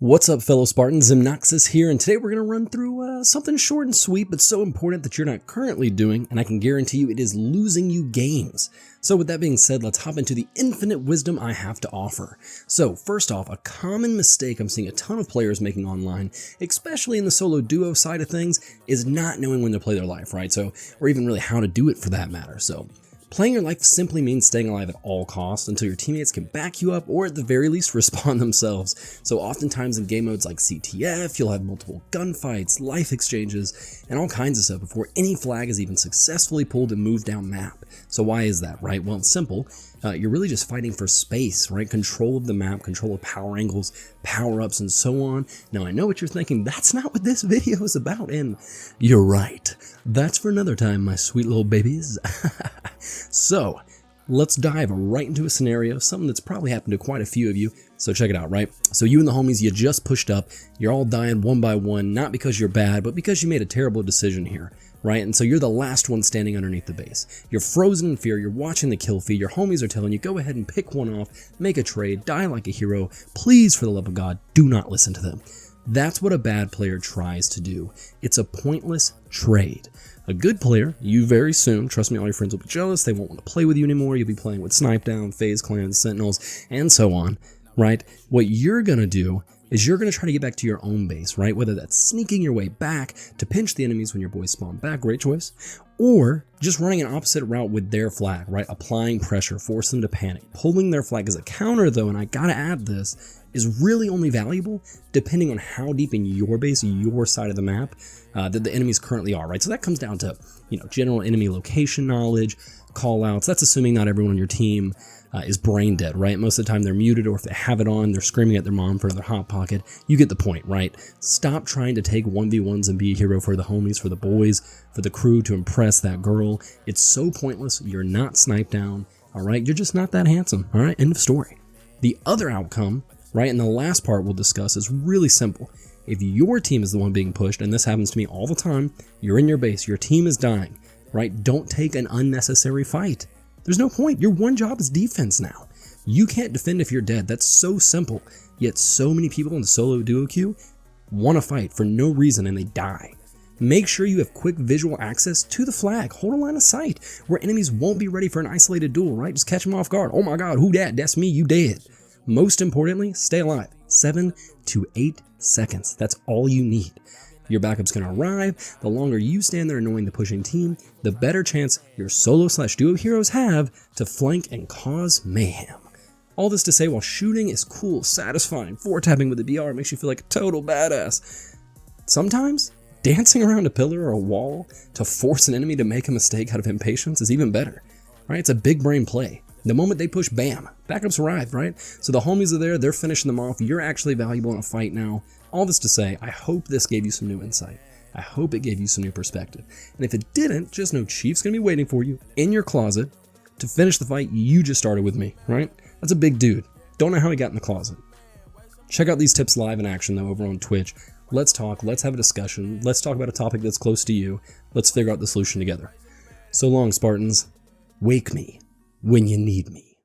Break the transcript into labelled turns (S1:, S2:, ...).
S1: What's up, fellow Spartans? Onyx here, and today we're going to run through something short and sweet, but so important that you're not currently doing, and I can guarantee you it is losing you games. So with that being said, let's hop into the infinite wisdom I have to offer. So first off, a common mistake I'm seeing a ton of players making online, especially in the solo duo side of things, is not knowing when to play their life, right? So, or even really how to do it for that matter. So playing your life simply means staying alive at all costs until your teammates can back you up or at the very least respawn themselves. So oftentimes in game modes like CTF, you'll have multiple gunfights, life exchanges, and all kinds of stuff before any flag is even successfully pulled and moved down map. So why is that, right? Well, it's simple. You're really just fighting for space, right? Control of the map, control of power angles, power-ups, and so on. Now, I know what you're thinking, that's not what this video is about, and you're right. That's for another time, my sweet little babies. So, let's dive right into a scenario, something that's probably happened to quite a few of you. So check it out, right? So you and the homies, you just pushed up, you're all dying one by one, not because you're bad, but because you made a terrible decision here, right? And so you're the last one standing underneath the base. You're frozen in fear, you're watching the kill feed, your homies are telling you, go ahead and pick one off, make a trade, die like a hero. Please, for the love of God, do not listen to them. That's what a bad player tries to do. It's a pointless trade. A good player, you very soon, trust me, all your friends will be jealous, they won't want to play with you anymore, you'll be playing with Snipe Down, FaZe Clans, Sentinels, and so on, right? What you're going to do is you're going to try to get back to your own base, right? Whether that's sneaking your way back to pinch the enemies when your boys spawn back, great choice, or just running an opposite route with their flag, right? Applying pressure, force them to panic. Pulling their flag as a counter, though, and I gotta add this, is really only valuable depending on how deep in your base, your side of the map, that the enemies currently are, right? So that comes down to, general enemy location knowledge, call-outs. That's assuming not everyone on your team is brain dead, right? Most of the time they're muted, or if they have it on, they're screaming at their mom for their hot pocket. You get the point, right? Stop trying to take 1v1s and be a hero for the homies, for the boys, for the crew to impress that girl. It's so pointless. You're not sniped down, all right? You're just not that handsome, all right? End of story. The other outcome, right, and the last part we'll discuss is really simple. If your team is the one being pushed, and this happens to me all the time, you're in your base, your team is dying, right? Don't take an unnecessary fight. There's no point. Your one job is defense now. You can't defend if you're dead. That's so simple. Yet so many people in the solo duo queue want to fight for no reason and they die. Make sure you have quick visual access to the flag. Hold a line of sight where enemies won't be ready for an isolated duel, right? Just catch them off guard. Oh my God, who dat? That's me, you dead. Most importantly, stay alive. 7 to 8 seconds. That's all you need. Your backup's going to arrive. The longer you stand there annoying the pushing team, the better chance your solo/duo heroes have to flank and cause mayhem. All this to say, while shooting is cool, satisfying, 4-tapping with the BR makes you feel like a total badass, sometimes dancing around a pillar or a wall to force an enemy to make a mistake out of impatience is even better, right? It's a big brain play. The moment they push, bam, backups arrive, right? So the homies are there, they're finishing them off, you're actually valuable in a fight now. All this to say, I hope this gave you some new insight. I hope it gave you some new perspective. And if it didn't, just know Chief's gonna be waiting for you in your closet to finish the fight you just started with me, right? That's a big dude. Don't know how he got in the closet. Check out these tips live in action though over on Twitch. Let's talk, let's have a discussion, let's talk about a topic that's close to you. Let's figure out the solution together. So long, Spartans. Wake me when you need me.